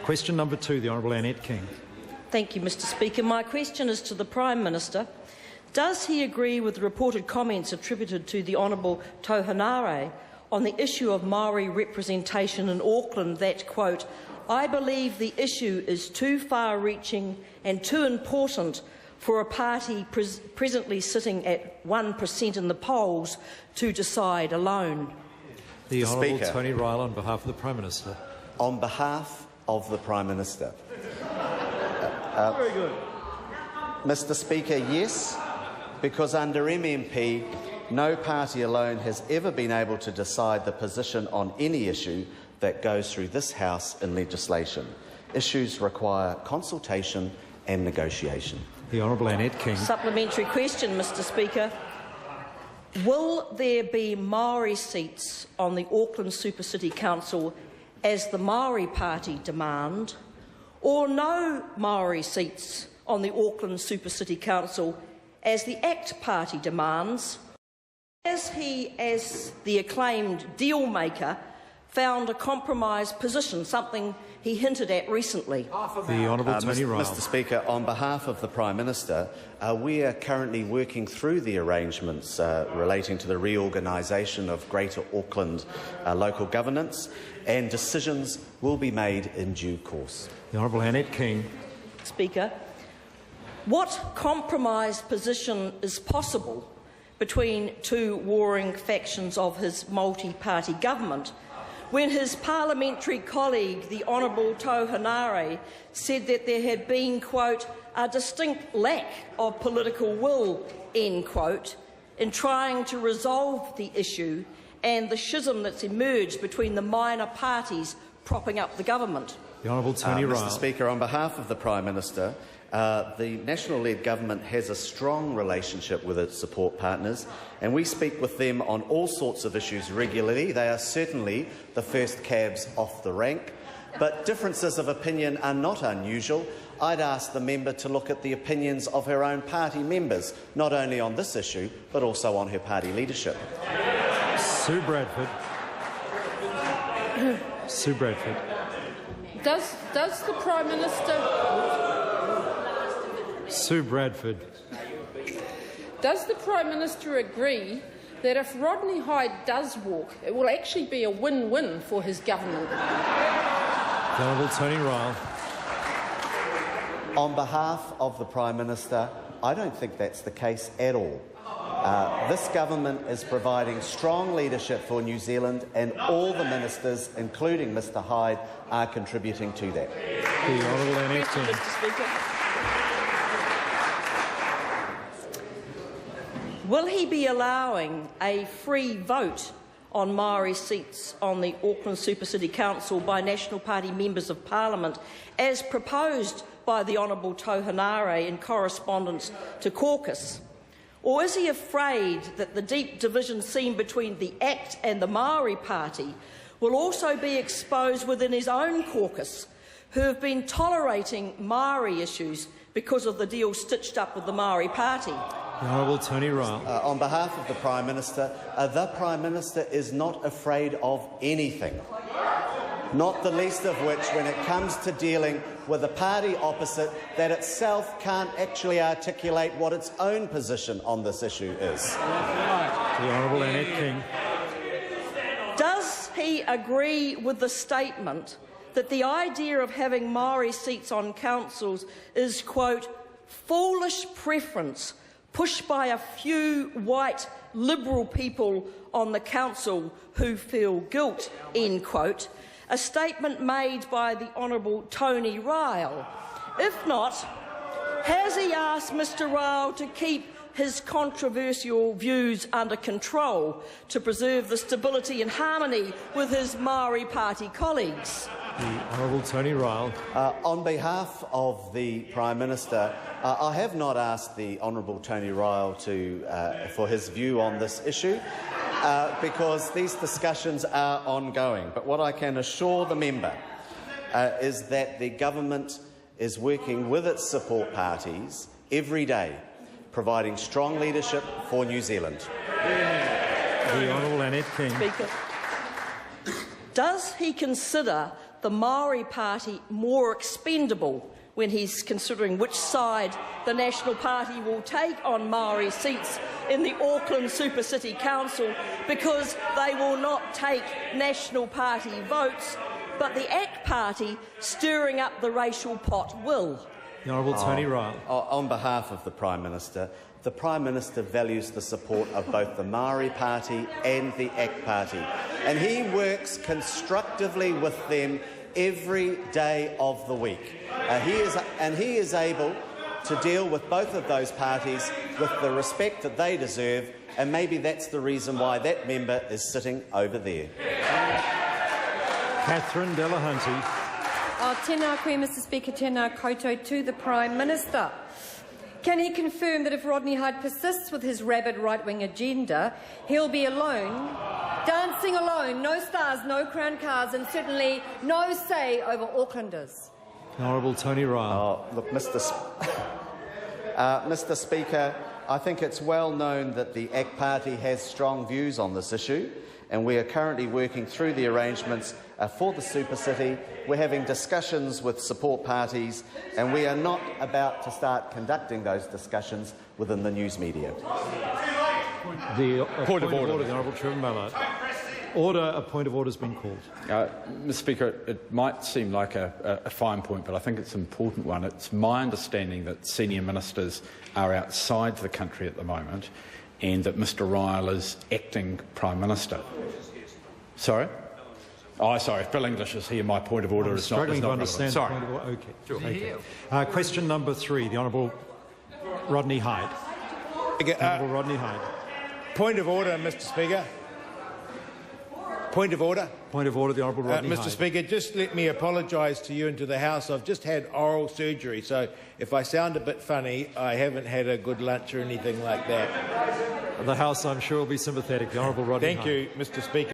Question number 2, the Honourable Annette King. Thank you, Mr Speaker. My question is to the Prime Minister. Does he agree with the reported comments attributed to the Hon Tau Henare on the issue of Maori representation in Auckland that, quote, "I believe the issue is too far-reaching and too important for a party presently sitting at 1% in the polls to decide alone"? The Honourable Tony Ryall on behalf of the Prime Minister. On behalf of the Prime Minister. Very good. Mr Speaker, yes, because under MMP, no party alone has ever been able to decide the position on any issue that goes through this House in legislation. Issues require consultation and negotiation. The Honourable Annette King. Supplementary question, Mr Speaker. Will there be Maori seats on the Auckland Super City Council as the Māori Party demand, or no Maori seats on the Auckland Super City Council as the ACT Party demands? Has he, as the acclaimed deal-maker, found a compromise position, something he hinted at recently? The Honourable Tony Ryall. Mr Speaker, on behalf of the Prime Minister, we are currently working through the arrangements relating to the reorganisation of Greater Auckland local governance, and decisions will be made in due course. The Honourable Annette King. Speaker, what compromise position is possible between two warring factions of his multi-party government when his parliamentary colleague, the Hon Tau Henare, said that there had been, quote, "a distinct lack of political will," end quote, in trying to resolve the issue and the schism that's emerged between the minor parties propping up the government? The Honourable Tony Ryall. Mr Speaker, on behalf of the Prime Minister, the National-led government has a strong relationship with its support partners, and we speak with them on all sorts of issues regularly. They are certainly the first cabs off the rank, but differences of opinion are not unusual. I'd ask the member to look at the opinions of her own party members, not only on this issue, but also on her party leadership. Sue Bradford. Sue Bradford. Does the Prime Minister... Sue Bradford. Does the Prime Minister agree that if Rodney Hyde does walk, it will actually be a win-win for his government? The Honourable Tony Ryall. On behalf of the Prime Minister, I don't think that's the case at all. This government is providing strong leadership for New Zealand, and all the ministers, including Mr Hyde, are contributing to that. The Honourable Annette King. Mr Speaker. Will he be allowing a free vote on Maori seats on the Auckland Super City Council by National Party members of Parliament, as proposed by the Hon Tau Henare in correspondence to caucus? Or is he afraid that the deep division seen between the ACT and the Māori Party will also be exposed within his own caucus, who have been tolerating Māori issues because of the deal stitched up with the Māori Party? The Honourable Tony Ryall. On behalf of the Prime Minister, the Prime Minister is not afraid of anything, not the least of which when it comes to dealing with a party opposite that itself can't actually articulate what its own position on this issue is. The Honourable Annette King. Does he agree with the statement that the idea of having Maori seats on councils is, quote, "foolish preference pushed by a few white Liberal people on the council who feel guilt," end quote, a statement made by the Honourable Tony Ryall? If not, has he asked Mr Ryall to keep his controversial views under control to preserve the stability and harmony with his Maori Party colleagues? The Honourable Tony Ryall. On behalf of the Prime Minister, I have not asked the Honourable Tony Ryall for his view on this issue, because these discussions are ongoing. But what I can assure the member is that the government is working with its support parties every day, providing strong leadership for New Zealand. The Honourable Annette King. Speaker, does he consider the Maori Party more expendable when he's considering which side the National Party will take on Maori seats in the Auckland Super City Council, because they will not take National Party votes, but the ACT Party stirring up the racial pot will. The Honourable Tony Ryall. On behalf of the Prime Minister values the support of both the Māori Party and the ACT Party, and he works constructively with them every day of the week. He is able to deal with both of those parties with the respect that they deserve, and maybe that's the reason why that member is sitting over there. Catherine Delahunty. Tēnā koe, Mr Speaker, tēnā koutou to the Prime Minister. Can he confirm that if Rodney Hyde persists with his rabid right-wing agenda, he'll be alone, dancing alone, no stars, no crown cards, and certainly no say over Aucklanders? Honourable Tony Ryall. Look, Mr. Speaker, I think it's well known that the ACT Party has strong views on this issue, and we are currently working through the arrangements for the Super City. We're having discussions with support parties, and we are not about to start conducting those discussions within the news media. The point of order. The Honourable Trevor Mallard. A point of order has been called. Mr Speaker, it might seem like a fine point, but I think it's an important one. It's my understanding that senior ministers are outside the country at the moment, and that Mr Ryall is acting Prime Minister. Sorry? Sorry, if Bill English is here, my point of order is not struggling to understand the Sorry. point of order. Okay. Question number 3, the Honourable Rodney Hyde. Honourable Rodney Hyde. Point of order, Mr Speaker. Point of order. Point of order, the Honourable Rodney Hyde. Mr Speaker, just let me apologise to you and to the House. I've just had oral surgery, so if I sound a bit funny, I haven't had a good lunch or anything like that. The House, I'm sure, will be sympathetic. The Honourable Rodney Hyde. Thank you, Mr Speaker.